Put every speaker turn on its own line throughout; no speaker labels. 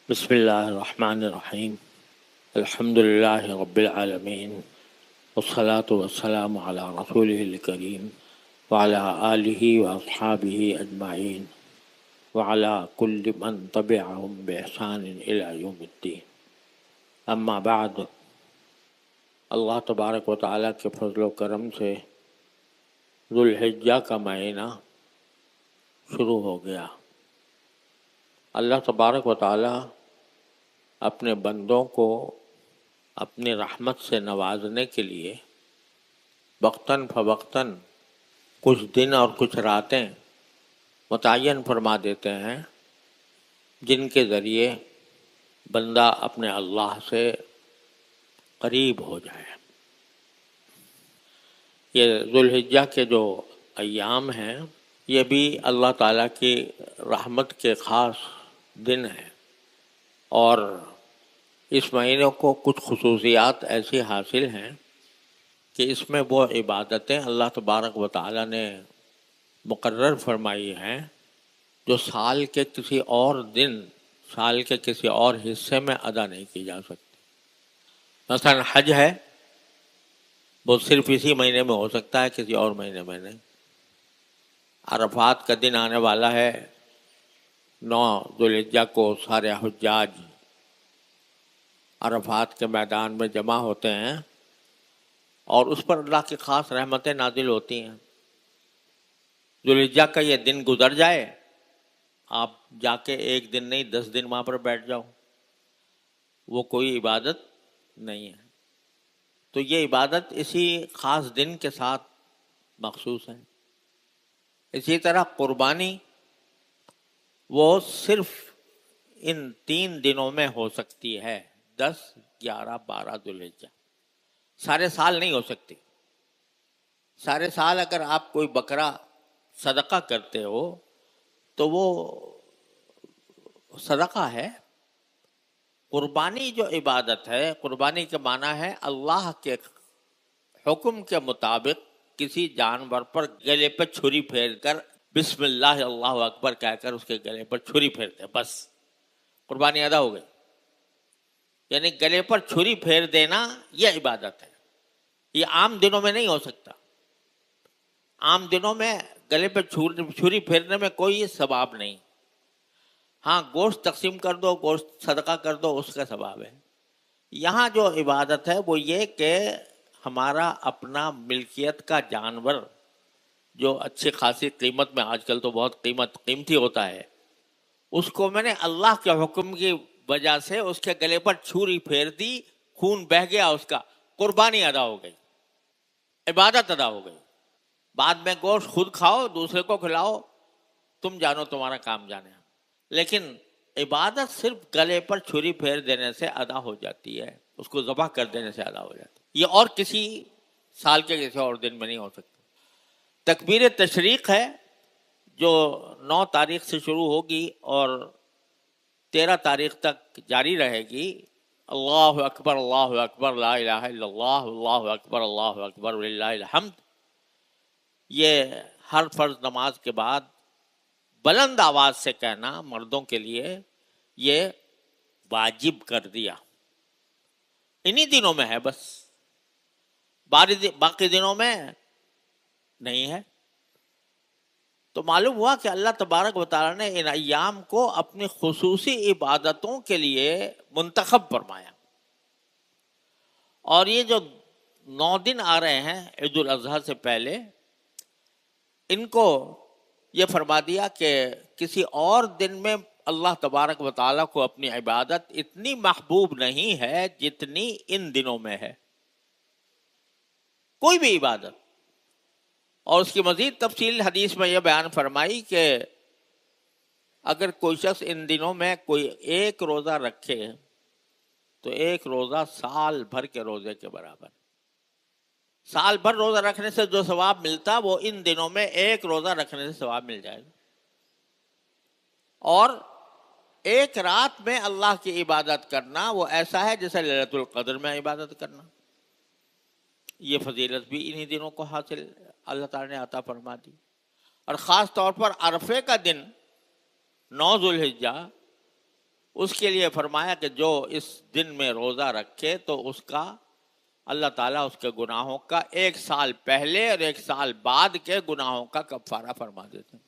بسم اللہ الرحمن الرحیم الحمد للہ رب العالمین والصلاة والسلام علی رسولہ الکریم وعلی آلہ واصحابہ اجمعین وعلی کل من تبعہم بإحسان الی یوم الدین. اما بعد، اللہ تبارک و تعالیٰ کے فضل و کرم سے ذوالحجہ کا مہینہ شروع ہو گیا. اللہ تبارک و تعالیٰ اپنے بندوں کو اپنی رحمت سے نوازنے کے لیے وقتاً فوقتاً کچھ دن اور کچھ راتیں متعین فرما دیتے ہیں جن کے ذریعے بندہ اپنے اللہ سے قریب ہو جائے. یہ ذوالحجہ کے جو ایام ہیں یہ بھی اللہ تعالیٰ کی رحمت کے خاص دن ہیں، اور اس مہینے کو کچھ خصوصیات ایسی حاصل ہیں کہ اس میں وہ عبادتیں اللہ تبارک و تعالیٰ نے مقرر فرمائی ہیں جو سال کے کسی اور دن، سال کے کسی اور حصے میں ادا نہیں کی جا سکتی. مثلا حج ہے، وہ صرف اسی مہینے میں ہو سکتا ہے، کسی اور مہینے میں نہیں. عرفات کا دن آنے والا ہے، 9 ذوالحجہ کو سارے حجاج عرفات کے میدان میں جمع ہوتے ہیں اور اس پر اللہ کی خاص رحمتیں نازل ہوتی ہیں. ذوالحجہ کا یہ دن گزر جائے، آپ جا کے ایک دن نہیں 10 دن وہاں پر بیٹھ جاؤ، وہ کوئی عبادت نہیں ہے. تو یہ عبادت اسی خاص دن کے ساتھ مخصوص ہے. اسی طرح قربانی وہ صرف ان 3 دنوں میں ہو سکتی ہے، 10، 11، 12 ذوالحجہ. سارے سال نہیں ہو سکتی. سارے سال اگر آپ کوئی بکرا صدقہ کرتے ہو تو وہ صدقہ ہے. قربانی جو عبادت ہے، قربانی کے معنی ہے اللہ کے حکم کے مطابق کسی جانور پر گلے پہ چھری پھیر کر بسم اللہ اللہ اکبر کہہ کر اس کے گلے پر چھری پھیرتے، بس قربانی ادا ہو گئی. یعنی گلے پر چھری پھیر دینا یہ عبادت ہے. یہ عام دنوں میں نہیں ہو سکتا. عام دنوں میں گلے پہ چھری پھیرنے میں کوئی ثواب نہیں. ہاں، گوشت تقسیم کر دو، گوشت صدقہ کر دو، اس کا ثواب ہے. یہاں جو عبادت ہے وہ یہ کہ ہمارا اپنا ملکیت کا جانور جو اچھی خاصی قیمت میں، آج کل تو بہت قیمتی ہوتا ہے، اس کو میں نے اللہ کے حکم کی وجہ سے اس کے گلے پر چھری پھیر دی، خون بہہ گیا اس کا، قربانی ادا ہو گئی، عبادت ادا ہو گئی. بعد میں گوشت خود کھاؤ، دوسرے کو کھلاؤ، تم جانو، تمہارا کام جانے. لیکن عبادت صرف گلے پر چھری پھیر دینے سے ادا ہو جاتی ہے، اس کو ذبح کر دینے سے ادا ہو جاتی ہے. یہ اور کسی سال کے کسی اور دن میں نہیں ہو سکتا. تکبیر تشریق ہے جو 9 تاریخ سے شروع ہوگی اور 13 تاریخ تک جاری رہے گی. اللہ اکبر لا الہ الا اللہ اللہ اکبر وللہ الحمد. یہ ہر فرض نماز کے بعد بلند آواز سے کہنا مردوں کے لیے یہ واجب کر دیا. انہی دنوں میں ہے، بس باقی دنوں میں نہیں ہے. تو معلوم ہوا کہ اللہ تبارک و تعالیٰ نے ان ایام کو اپنی خصوصی عبادتوں کے لیے منتخب فرمایا. اور یہ جو 9 دن آ رہے ہیں عید الاضحیٰ سے پہلے، ان کو یہ فرما دیا کہ کسی اور دن میں اللہ تبارک و تعالیٰ کو اپنی عبادت اتنی محبوب نہیں ہے جتنی ان دنوں میں ہے، کوئی بھی عبادت. اور اس کی مزید تفصیل حدیث میں یہ بیان فرمائی کہ اگر کوئی شخص ان دنوں میں کوئی ایک روزہ رکھے تو ایک روزہ سال بھر کے روزے کے برابر. سال بھر روزہ رکھنے سے جو ثواب ملتا وہ ان دنوں میں ایک روزہ رکھنے سے ثواب مل جائے گا. اور ایک رات میں اللہ کی عبادت کرنا وہ ایسا ہے جیسے لیلۃ القدر میں عبادت کرنا. یہ فضیلت بھی انہی دنوں کو حاصل اللہ تعالیٰ نے عطا فرما دی. اور خاص طور پر عرفے کا دن 9 ذوالحجہ، اس کے لیے فرمایا کہ جو اس دن میں روزہ رکھے تو اس کا اللہ تعالیٰ اس کے گناہوں کا 1 سال پہلے اور 1 سال بعد کے گناہوں کا کفارہ فرما دیتے ہیں۔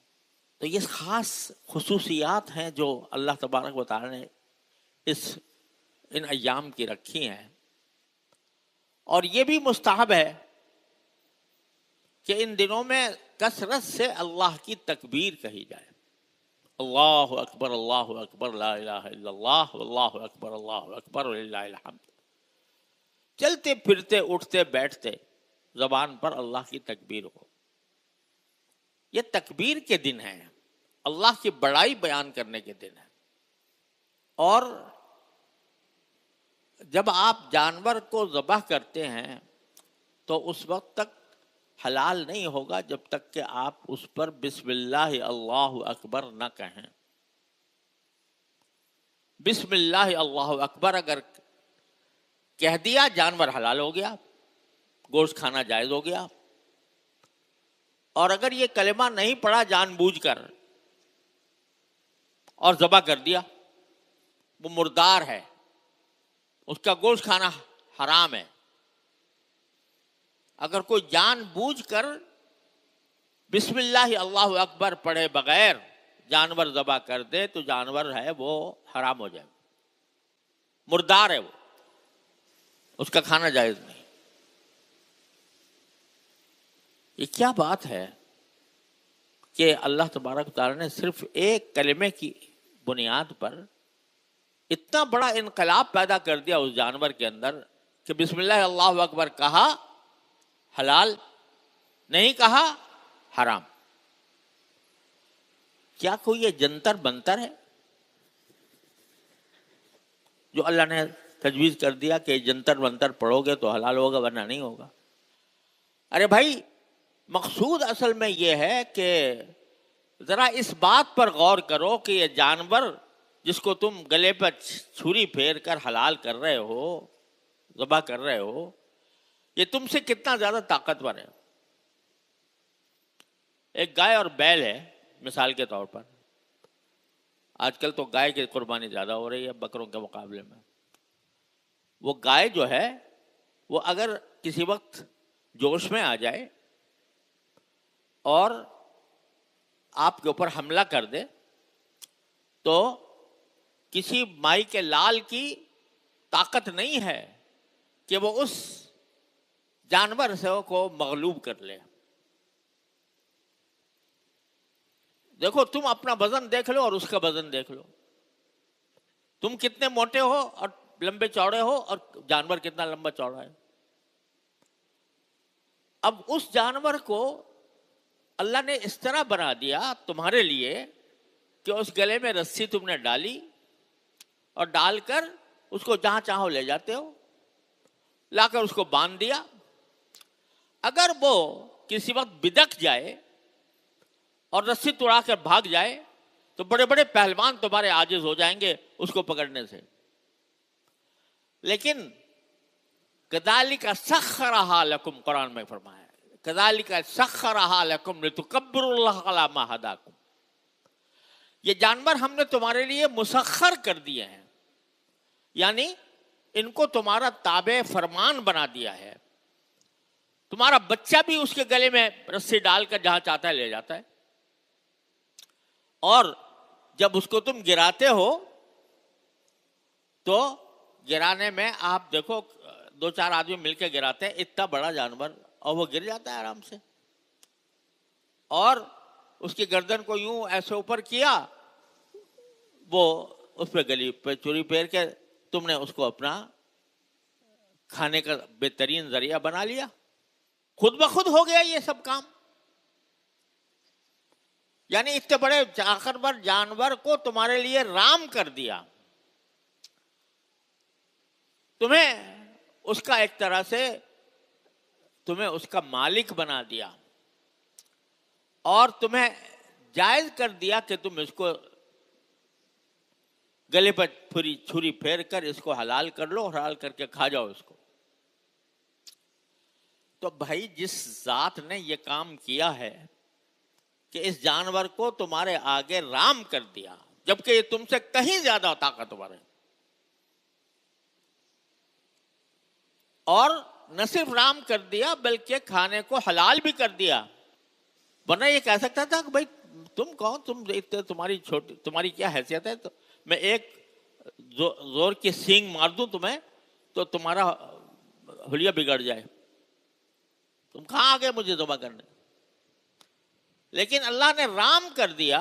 تو یہ خاص خصوصیات ہیں جو اللہ تبارک و تعالیٰ نے ان ایام کی رکھی ہیں۔ اور یہ بھی مستحب ہے کہ ان دنوں میں کثرت سے اللہ کی تکبیر کہی جائے، اللہ اکبر لا الہ الا اللہ واللہ اکبر وللہ الحمد۔ چلتے پھرتے اٹھتے بیٹھتے زبان پر اللہ کی تکبیر ہو۔ یہ تکبیر کے دن ہیں، اللہ کی بڑائی بیان کرنے کے دن ہیں۔ اور جب آپ جانور کو ذبح کرتے ہیں تو اس وقت تک حلال نہیں ہوگا جب تک کہ آپ اس پر بسم اللہ اللہ اکبر نہ کہیں۔ بسم اللہ اللہ اکبر اگر کہہ دیا جانور حلال ہو گیا، گوشت کھانا جائز ہو گیا۔ اور اگر یہ کلمہ نہیں پڑھا جان بوجھ کر اور ذبح کر دیا، وہ مردار ہے، اس کا گوشت کھانا حرام ہے۔ اگر کوئی جان بوجھ کر بسم اللہ اللہ اکبر پڑھے بغیر جانور ذبح کر دے تو جانور ہے وہ حرام ہو جائے، مردار ہے، وہ اس کا کھانا جائز نہیں۔ یہ کیا بات ہے کہ اللہ تبارک و تعالیٰ نے صرف ایک کلمے کی بنیاد پر اتنا بڑا انقلاب پیدا کر دیا اس جانور کے اندر کہ بسم اللہ اللہ اکبر کہا حلال، نہیں کہا حرام۔ کیا کوئی یہ جنتر بنتر ہے جو اللہ نے تجویز کر دیا کہ جنتر بنتر پڑھو گے تو حلال ہوگا ورنہ نہیں ہوگا؟ ارے بھائی، مقصود اصل میں یہ ہے کہ ذرا اس بات پر غور کرو کہ یہ جانور جس کو تم گلے پر چھری پھیر کر حلال کر رہے ہو، ذبح کر رہے ہو، یہ تم سے کتنا زیادہ طاقتور ہے۔ ایک گائے اور بیل ہے مثال کے طور پر۔ آج کل تو گائے کی قربانی زیادہ ہو رہی ہے بکروں کے مقابلے میں۔ وہ گائے جو ہے وہ اگر کسی وقت جوش میں آ جائے اور آپ کے اوپر حملہ کر دے تو کسی مائی کے لال کی طاقت نہیں ہے کہ وہ اس جانور سے کو مغلوب کر لے۔ دیکھو، تم اپنا وزن دیکھ لو اور اس کا وزن دیکھ لو، تم کتنے موٹے ہو اور لمبے چوڑے ہو اور جانور کتنا لمبا چوڑا ہے۔ اب اس جانور کو اللہ نے اس طرح بنا دیا تمہارے لیے کہ اس گلے میں رسی تم نے ڈالی اور ڈال کر اس کو جہاں چاہو لے جاتے ہو، لا کر اس کو باندھ دیا۔ اگر وہ کسی وقت بدک جائے اور رسی توڑا کر بھاگ جائے تو بڑے بڑے پہلوان تمہارے عاجز ہو جائیں گے اس کو پکڑنے سے۔ لیکن کذالک سخرھا لکم، قرآن میں فرمایا ہے کذالک سخرھا لکم لتکبروا اللہ علی ما ھداکم، یہ جانور ہم نے تمہارے لیے مسخر کر دیے ہیں، یعنی ان کو تمہارا تابع فرمان بنا دیا ہے۔ تمہارا بچہ بھی اس کے گلے میں رسی ڈال کر جہاں چاہتا ہے لے جاتا ہے، اور جب اس کو تم گراتے ہو تو گرانے میں آپ دیکھو 2-4 آدمی مل کے گراتے ہیں اتنا بڑا جانور، اور وہ گر جاتا ہے آرام سے۔ اور اس کی گردن کو یوں ایسے اوپر کیا، وہ اس پہ گلی پہ چوری پھیر کے تم نے اس کو اپنا کھانے کا بہترین ذریعہ بنا لیا، خود بخود ہو گیا یہ سب کام۔ یعنی اتنے بڑے طاقتور جانور کو تمہارے لیے رام کر دیا، تمہیں اس کا ایک طرح سے تمہیں اس کا مالک بنا دیا، اور تمہیں جائز کر دیا کہ تم اس کو گلے پر چھری پھیر کر اس کو حلال کر لو، حلال کر کے کھا جاؤ اس کو۔ تو بھائی، جس ذات نے یہ کام کیا ہے کہ اس جانور کو تمہارے آگے رام کر دیا، جبکہ یہ تم سے کہیں زیادہ طاقتور ہے. اور نہ صرف رام کر دیا بلکہ کھانے کو حلال بھی کر دیا. ورنہ یہ کہہ سکتا تھا کہ بھائی تم کون, تمہاری کیا حیثیت ہے, تو میں ایک زور کی سینگ مار دوں تمہیں تو تمہارا حلیہ بگڑ جائے, تم کہاں آ گئے مجھے ذبح کرنے. لیکن اللہ نے رام کر دیا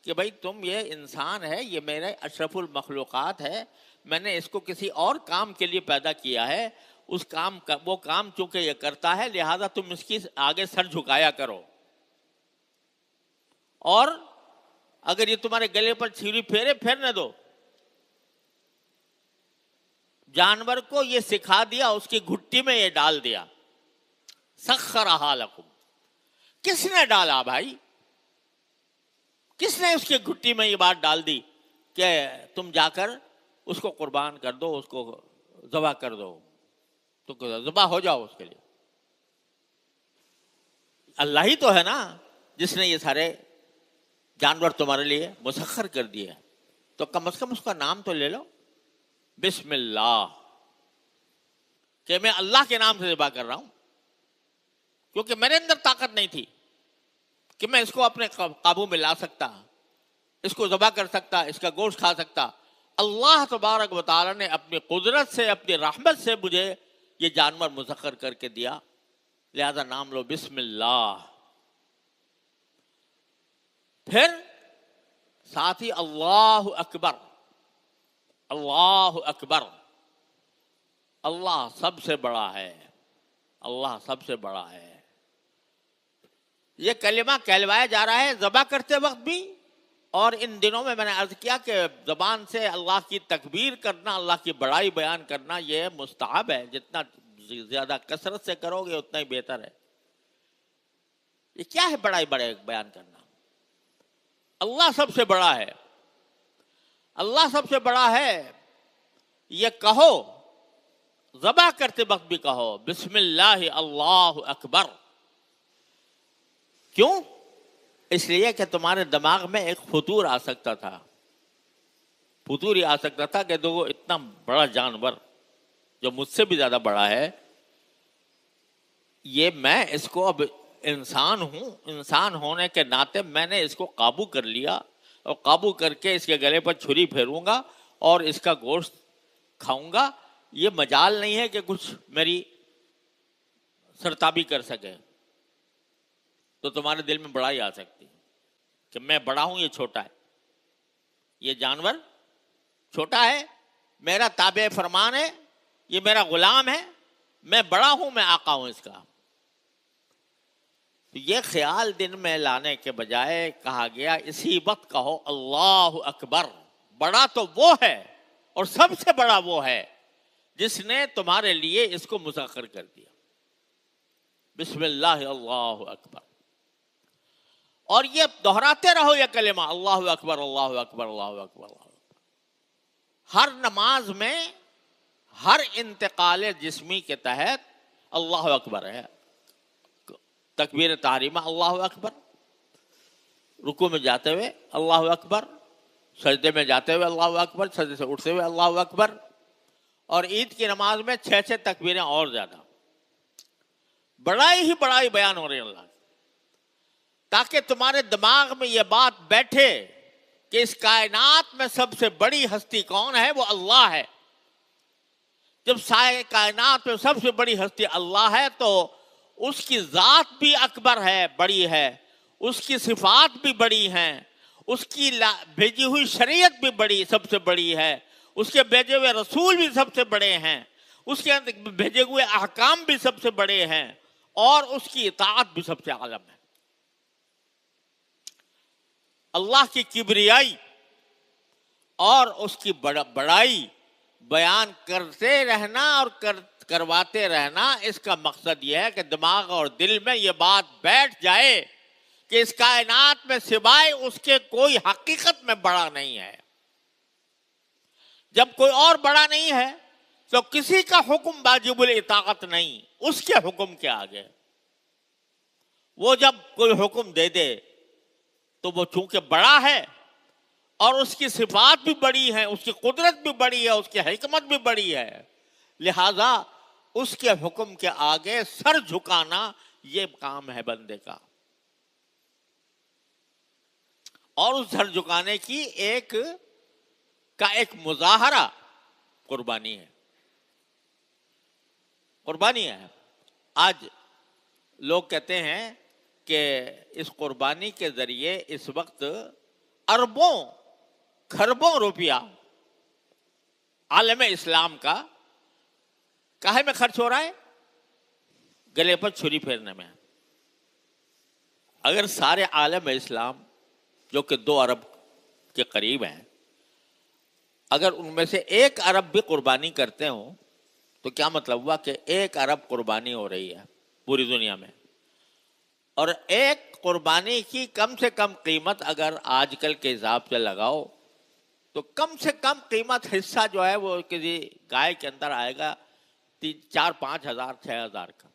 کہ بھائی تم, یہ انسان ہے, یہ میرے اشرف المخلوقات ہے, میں نے اس کو کسی اور کام کے لیے پیدا کیا ہے, اس کام کا وہ کام چونکہ یہ کرتا ہے لہذا تم اس کی آگے سر جھکایا کرو. اور اگر یہ تمہارے گلے پر چھری پھیرنے دو. جانور کو یہ سکھا دیا, اس کی گھٹی میں یہ ڈال دیا. سخرھا لکم, کس نے ڈالا بھائی, کس نے اس کی گھٹی میں یہ بات ڈال دی کہ تم جا کر اس کو قربان کر دو, اس کو ذبح کر دو, تو ذبح ہو جاؤ اس کے لیے. اللہ ہی تو ہے نا جس نے یہ سارے جانور تمہارے لیے مسخر کر دیے, تو کم از کم اس کا نام تو لے لو, بسم اللہ, کہ میں اللہ کے نام سے ذبح کر رہا ہوں. کیونکہ میرے اندر طاقت نہیں تھی کہ میں اس کو اپنے قابو میں لا سکتا, اس کو ذبح کر سکتا, اس کا گوشت کھا سکتا. اللہ تبارک و تعالی نے اپنی قدرت سے, اپنی رحمت سے مجھے یہ جانور مسخر کر کے دیا, لہذا نام لو بسم اللہ. پھر ساتھ ہی اللہ اکبر, اللہ اکبر, اللہ سب سے بڑا ہے, اللہ سب سے بڑا ہے. یہ کلمہ کہلوایا جا رہا ہے ذبح کرتے وقت بھی, اور ان دنوں میں نے عرض کیا کہ زبان سے اللہ کی تکبیر کرنا, اللہ کی بڑائی بیان کرنا یہ مستحب ہے, جتنا زیادہ کثرت سے کرو گے اتنا ہی بہتر ہے. یہ کیا ہے بڑائی بیان کرنا؟ اللہ سب سے بڑا ہے, اللہ سب سے بڑا ہے, یہ کہو ذبح کرتے وقت بھی کہو بسم اللہ اللہ اکبر. کیوں؟ اس لیے کہ تمہارے دماغ میں ایک فطور آ سکتا تھا, فطور یہ آ سکتا تھا کہ دیکھو اتنا بڑا جانور جو مجھ سے بھی زیادہ بڑا ہے, یہ میں اس کو اب انسان ہوں, انسان ہونے کے ناطے میں نے اس کو قابو کر لیا, اور قابو کر کے اس کے گلے پر چھری پھیروں گا اور اس کا گوشت کھاؤں گا. یہ مجال نہیں ہے کہ کچھ میری سرتابی کر سکے. تو تمہارے دل میں بڑائی آ سکتی کہ میں بڑا ہوں, یہ چھوٹا ہے, یہ جانور چھوٹا ہے, میرا تابع فرمان ہے, یہ میرا غلام ہے, میں بڑا ہوں, میں آقا ہوں اس کا. یہ خیال دن میں لانے کے بجائے کہا گیا اسی وقت کہو اللہ اکبر. بڑا تو وہ ہے اور سب سے بڑا وہ ہے جس نے تمہارے لیے اس کو مسخر کر دیا. بسم اللہ اللہ اکبر. اور یہ دہراتے رہو یہ کلمہ اللہ اکبر اللہ اکبر اللہ اکبر. ہر نماز میں ہر انتقال جسمی کے تحت اللہ اکبر ہے. تکبیر تحریمہ اللہ اکبر, رکوع میں جاتے ہوئے اللہ اکبر, سجدے میں جاتے ہوئے اللہ اکبر, سجدے سے اٹھتے ہوئے اللہ اکبر, اور عید کی نماز میں 6 تکبیریں اور زیادہ. بڑائی ہی بڑائی بیان ہو رہی ہے اللہ, تاکہ تمہارے دماغ میں یہ بات بیٹھے کہ اس کائنات میں سب سے بڑی ہستی کون ہے, وہ اللہ ہے. جب سارے کائنات میں سب سے بڑی ہستی اللہ ہے تو اس کی ذات بھی اکبر ہے, بڑی ہے, اس کی صفات بھی بڑی ہیں, اس کی بھیجی ہوئی شریعت بھی بڑی, سب سے بڑی ہے, اس کے بھیجے ہوئے رسول بھی سب سے بڑے ہیں, اس کے بھیجے ہوئے احکام بھی سب سے بڑے ہیں, اور اس کی اطاعت بھی سب سے عالم ہے. اللہ کی کبریائی اور اس کی بڑائی بیان کرتے رہنا اور کرواتے رہنا, اس کا مقصد یہ ہے کہ دماغ اور دل میں یہ بات بیٹھ جائے کہ اس کائنات میں سوائے اس کے کوئی حقیقت میں بڑا نہیں ہے. جب کوئی اور بڑا نہیں ہے تو کسی کا حکم واجب الاطاعت نہیں اس کے حکم کے آگے. وہ جب کوئی حکم دے دے تو وہ چونکہ بڑا ہے اور اس کی صفات بھی بڑی ہیں، اس کی قدرت بھی بڑی ہے، اس کی حکمت بھی بڑی ہے، لہذا اس کے حکم کے آگے سر جھکانا یہ کام ہے بندے کا، اور اس سر جھکانے کی ایک مظاہرہ قربانی ہے، قربانی ہے۔ آج لوگ کہتے ہیں کہ اس قربانی کے ذریعے اس وقت اربوں کھربوں روپیہ عالم اسلام کا کاہے میں خرچ ہو رہا ہے؟ گلے پر چھری پھیرنے میں۔ اگر سارے عالم اسلام جو کہ 2 ارب کے قریب ہیں، اگر ان میں سے 1 ارب بھی قربانی کرتے ہوں تو کیا مطلب ہوا کہ 1 ارب قربانی ہو رہی ہے پوری دنیا میں، اور ایک قربانی کی کم سے کم قیمت اگر آج کل کے حساب سے لگاؤ تو کم سے کم قیمت حصہ جو ہے وہ کسی گائے کے اندر آئے گا 4-5 ہزار 6 ہزار کا۔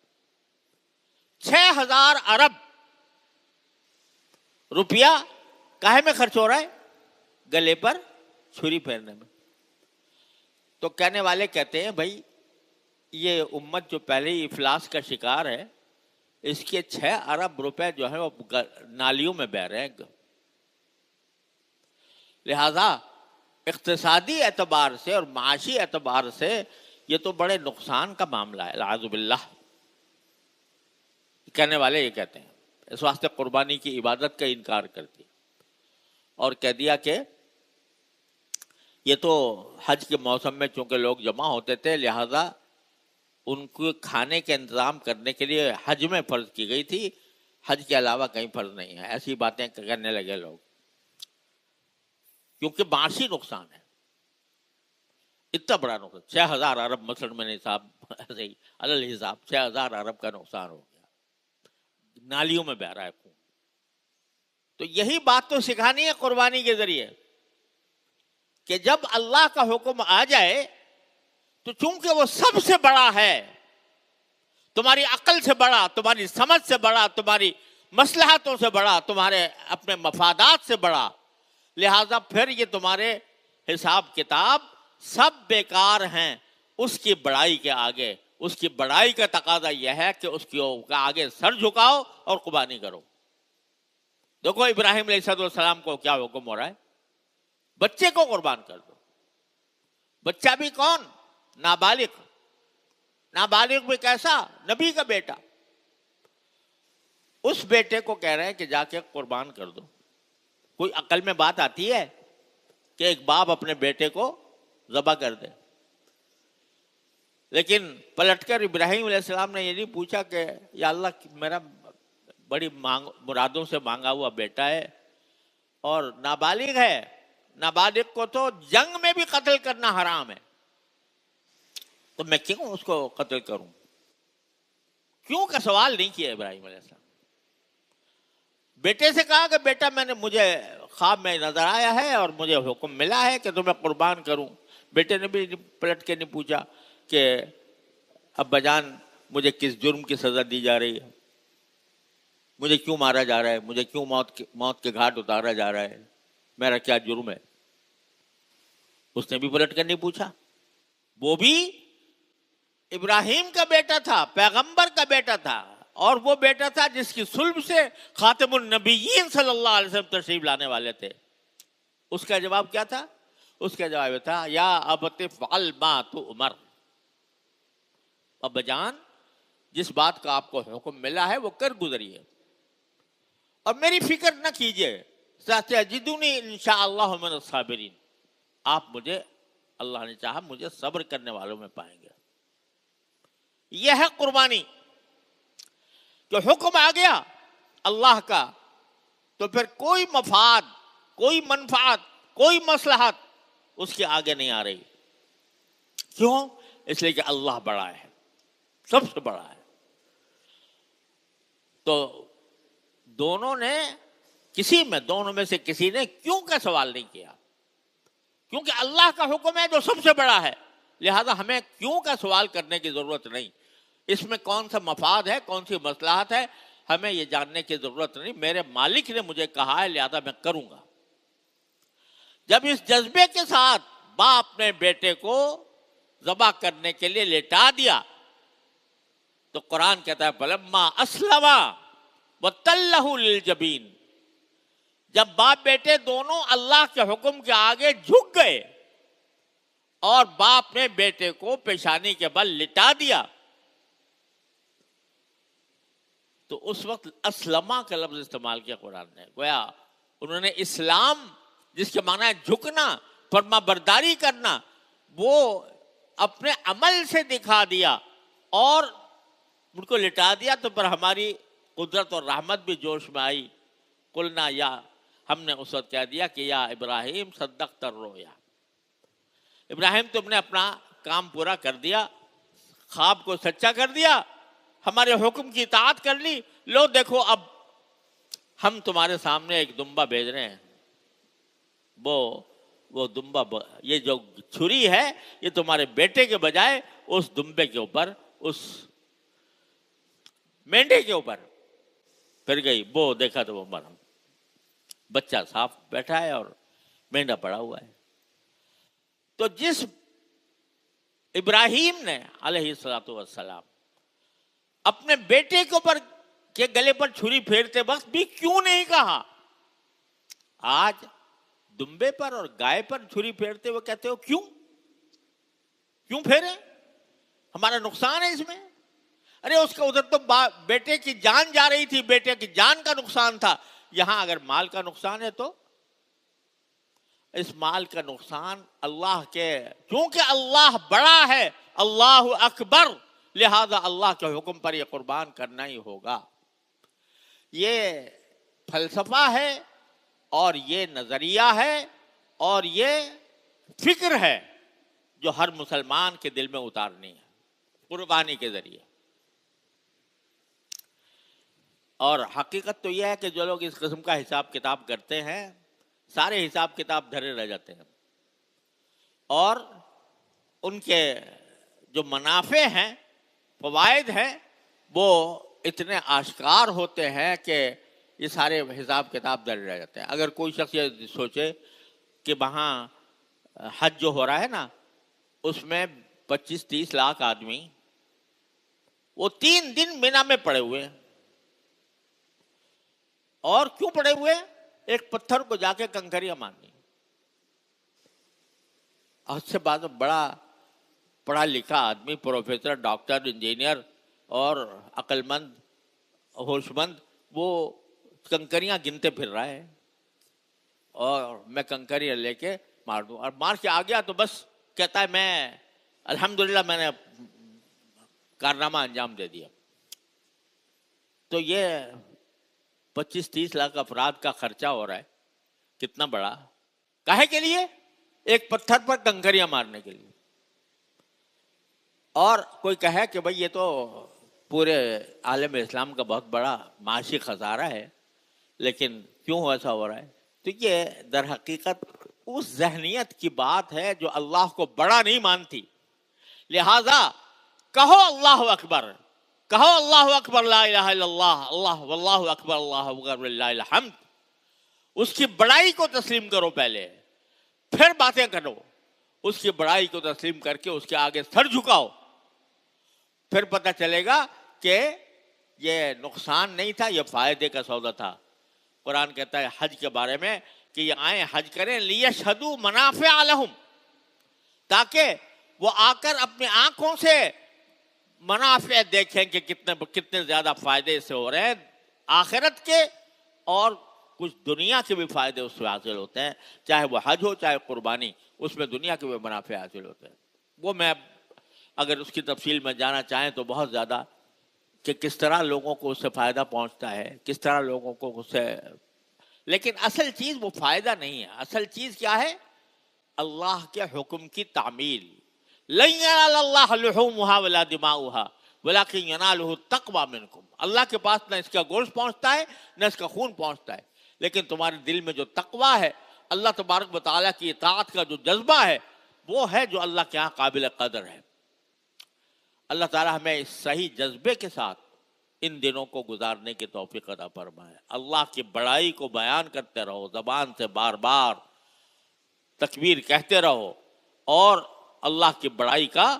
6,000 ارب روپیہ کاہے میں خرچ ہو رہا ہے؟ گلے پر چھری پھیرنے میں۔ تو کہنے والے کہتے ہیں بھائی یہ امت جو پہلے ہی افلاس کا شکار ہے، اس کے 6 ارب روپے جو ہے وہ نالیوں میں بہہ رہے ہیں، لہذا اقتصادی اعتبار سے اور معاشی اعتبار سے یہ تو بڑے نقصان کا معاملہ ہے، اعوذ باللہ۔ کہنے والے یہ کہتے ہیں، اس واسطے قربانی کی عبادت کا انکار کر دیا اور کہہ دیا کہ یہ تو حج کے موسم میں چونکہ لوگ جمع ہوتے تھے، لہذا ان کو کھانے کے انتظام کرنے کے لیے حج میں فرض کی گئی تھی، حج کے علاوہ کہیں فرض نہیں ہے۔ ایسی باتیں کرنے لگے لوگ، کیونکہ معاشی نقصان ہے، اتنا بڑا نقصان۔ 6,000 ارب مثلا میں نے حساب ایسے ہی علی حساب 6,000 ارب کا نقصان ہو گیا، نالیوں میں بہہ رہا ہے خون۔ تو یہی بات تو سکھانی ہے قربانی کے ذریعے کہ جب اللہ کا حکم آ جائے تو چونکہ وہ سب سے بڑا ہے، تمہاری عقل سے بڑا، تمہاری سمجھ سے بڑا، تمہاری مصلحتوں سے بڑا، تمہارے اپنے مفادات سے بڑا، لہذا پھر یہ تمہارے حساب کتاب سب بیکار ہیں اس کی بڑائی کے آگے۔ اس کی بڑائی کا تقاضا یہ ہے کہ اس کے آگے سر جھکاؤ اور قربانی کرو۔ دیکھو ابراہیم علیہ السلام کو کیا حکم ہو رہا ہے؟ بچے کو قربان کر دو۔ بچہ بھی کون؟ نابالغ۔ نابالغ بھی کیسا؟ نبی کا بیٹا۔ اس بیٹے کو کہہ رہے ہیں کہ جا کے قربان کر دو۔ کوئی عقل میں بات آتی ہے کہ ایک باپ اپنے بیٹے کو ذبح کر دے؟ لیکن پلٹ کر ابراہیم علیہ السلام نے یہ نہیں پوچھا کہ یا اللہ میرا بڑی مرادوں سے مانگا ہوا بیٹا ہے اور نابالغ ہے، نابالغ کو تو جنگ میں بھی قتل کرنا حرام ہے، تو میں کیوں اس کو قتل کروں؟ کیوں کا سوال نہیں کیا ابراہیم علیہ السلام۔ بیٹے سے کہا کہ بیٹا مجھے خواب میں نظر آیا ہے اور مجھے حکم ملا ہے کہ تمہیں قربان کروں۔ بیٹے نے بھی پلٹ کے نہیں پوچھا کہ ابا جان مجھے کس جرم کی سزا دی جا رہی ہے، مجھے کیوں مارا جا رہا ہے، مجھے کیوں موت کے گھاٹ اتارا جا رہا ہے، میرا کیا جرم ہے؟ اس نے بھی پلٹ کر نہیں پوچھا۔ وہ بھی ابراہیم کا بیٹا تھا، پیغمبر کا بیٹا تھا، اور وہ بیٹا تھا جس کی صلب سے خاتم النبیین صلی اللہ علیہ وسلم تشریف لانے والے تھے۔ اس کا جواب کیا تھا؟ اس کا جواب یہ تھا یا ابت فعل ما تؤمر، ابا جان جس بات کا آپ کو حکم ملا ہے وہ کر گزریے اور میری فکر نہ کیجیے، ستجدنی انشاءاللہ من الصابرین، آپ مجھے اللہ نے چاہا مجھے صبر کرنے والوں میں پائیں گے۔ یہ ہے قربانی، جو حکم آ گیا اللہ کا تو پھر کوئی مفاد، کوئی منفعت، کوئی مصلحت اس کے آگے نہیں آ رہی۔ کیوں؟ اس لیے کہ اللہ بڑا ہے، سب سے بڑا ہے۔ تو دونوں میں سے کسی نے کیوں کا سوال نہیں کیا، کیونکہ اللہ کا حکم ہے جو سب سے بڑا ہے، لہذا ہمیں کیوں کا سوال کرنے کی ضرورت نہیں۔ اس میں کون سا مفاد ہے، کون سی مصلحت ہے، ہمیں یہ جاننے کی ضرورت نہیں۔ میرے مالک نے مجھے کہا ہے لہذا میں کروں گا۔ جب اس جذبے کے ساتھ باپ نے بیٹے کو ذبح کرنے کے لیے لٹا دیا تو قرآن کہتا ہے فلما اسلما وتلہ للجبین، جب باپ بیٹے دونوں اللہ کے حکم کے آگے جھک گئے اور باپ نے بیٹے کو پیشانی کے بل لٹا دیا تو اس وقت اسلمہ کا لفظ استعمال کیا قرآن نے. گویا انہوں نے اسلام جس کے معنی ہے جھکنا، فرما برداری کرنا، وہ اپنے عمل سے دکھا دیا اور ان کو لٹا دیا. تو پر ہماری قدرت اور رحمت بھی جوش میں آئی. قلنا یا، ہم نے اس وقت کہہ دیا کہ یا ابراہیم صدقت الرؤیا، ابراہیم تم نے اپنا کام پورا کر دیا، خواب کو سچا کر دیا، ہمارے حکم کی اطاعت کر لی. لو دیکھو اب ہم تمہارے سامنے ایک دمبا بھیج رہے ہیں. وہ دمبا، یہ جو چھری ہے یہ تمہارے بیٹے کے بجائے اس دمبے کے اوپر، اس مینڈے کے اوپر پھر گئی. وہ دیکھا تو وہ مرا، بچہ صاف بیٹھا ہے اور مینڈا پڑا ہوا ہے. تو جس ابراہیم نے علیہ الصلوۃ والسلام اپنے بیٹے کے اوپر کے گلے پر چھری پھیرتے وقت بھی کیوں نہیں کہا، آج دمبے پر اور گائے پر چھری پھیرتے ہوئے کہتے ہو کیوں پھیرے، ہمارا نقصان ہے اس میں. ارے اس کا ادھر تو بیٹے کی جان جا رہی تھی، بیٹے کی جان کا نقصان تھا. یہاں اگر مال کا نقصان ہے تو اس مال کا نقصان اللہ کے، کیونکہ اللہ بڑا ہے، اللہ اکبر، لہذا اللہ کے حکم پر یہ قربان کرنا ہی ہوگا. یہ فلسفہ ہے اور یہ نظریہ ہے اور یہ فکر ہے جو ہر مسلمان کے دل میں اتارنی ہے قربانی کے ذریعے. اور حقیقت تو یہ ہے کہ جو لوگ اس قسم کا حساب کتاب کرتے ہیں سارے حساب کتاب دھرے رہ جاتے ہیں اور ان کے جو منافع ہیں، فوائد ہیں، وہ اتنے آشکار ہوتے ہیں کہ یہ سارے حساب کتاب دھرے رہ جاتے ہیں. اگر کوئی شخص یہ سوچے کہ وہاں حج جو ہو رہا ہے نا اس میں 25-30 لاکھ آدمی وہ 3 دن مینا میں پڑے ہوئے ہیں، اور کیوں پڑے ہوئے؟ ایک پتھر کو جا کے کنکریاں مارنی. اس سے بعد بڑا پڑھا لکھا آدمی، پروفیسر، ڈاکٹر، انجینئر اور عقل مند، ہوش مند، وہ کنکریاں گنتے پھر رہا ہے اور میں کنکریاں لے کے مار دوں، اور مار کے آ گیا تو بس کہتا ہے میں الحمدللہ میں نے کارنامہ انجام دے دیا. تو یہ 25-30 لاکھ افراد کا خرچہ ہو رہا ہے، کتنا بڑا، کاہے کے لیے؟ ایک پتھر پر کنکریاں مارنے کے لیے. اور کوئی کہے کہ بھئی یہ تو پورے عالم اسلام کا بہت بڑا معاشی خسارہ ہے، لیکن کیوں ایسا ہو رہا ہے؟ تو یہ در حقیقت اس ذہنیت کی بات ہے جو اللہ کو بڑا نہیں مانتی. لہذا کہو اللہ اکبر، کہو اللہ اکبر، لا الہ الا اللہ، اللہ واللہ اکبر، اللہ اکبر وللہ الحمد. اس کی بڑائی کو تسلیم کرو پہلے، پھر باتیں کرو. اس کی بڑائی کو تسلیم کر کے اس کے آگے سر جھکاؤ، پھر پتہ چلے گا کہ یہ نقصان نہیں تھا، یہ فائدے کا سودا تھا. قرآن کہتا ہے حج کے بارے میں کہ یہ آئیں حج کریں لیشہدوا منافع لہم، تاکہ وہ آ کر اپنی آنکھوں سے منافع دیکھیں کہ کتنے زیادہ فائدے اس سے ہو رہے ہیں، آخرت کے اور کچھ دنیا کے بھی فائدے اس سے حاصل ہوتے ہیں. چاہے وہ حج ہو چاہے قربانی، اس میں دنیا کے بھی منافع حاصل ہوتے ہیں. وہ میں اگر اس کی تفصیل میں جانا چاہیں تو بہت زیادہ، کہ کس طرح لوگوں کو اس سے فائدہ پہنچتا ہے، کس طرح لوگوں کو اس سے، لیکن اصل چیز وہ فائدہ نہیں ہے. اصل چیز کیا ہے؟ اللہ کے حکم کی تعمیل. لن ینال اللہ لحومها ولا دماؤها ولکن ینالہ التقوی منکم. اللہ کے پاس نہ اس کا گوشت پہنچتا ہے نہ اس کا خون پہنچتا ہے، لیکن تمہارے دل میں جو تقوی ہے، اللہ تبارک و تعالیٰ کی اطاعت کا جو جذبہ ہے، وہ ہے جو اللہ کے ہاں قابل قدر ہے. اللہ تعالیٰ ہمیں اس صحیح جذبے کے ساتھ ان دنوں کو گزارنے کی توفیق عطا فرمائے. اللہ کی بڑائی کو بیان کرتے رہو زبان سے بار بار، تکبیر کہتے رہو اور اللہ کی بڑائی کا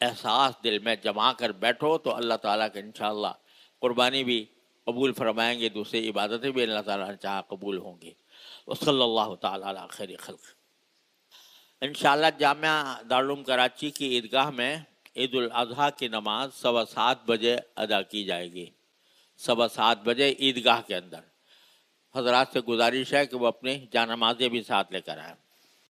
احساس دل میں جما کر بیٹھو تو اللہ تعالیٰ کا انشاءاللہ قربانی بھی قبول فرمائیں گے، دوسری عبادتیں بھی اللہ تعالیٰ نے چاہا قبول ہوں گی۔ وصلی اللہ تعالیٰ علی خیر خلق۔ انشاءاللہ جامعہ دارالعلوم کراچی کی عیدگاہ میں عید الاضحیٰ کی نماز 7:15 بجے ادا کی جائے گی، 7:15 بجے عیدگاہ کے اندر۔ حضرات سے گزارش ہے کہ وہ اپنی جانمازیں بھی ساتھ لے کر آئیں۔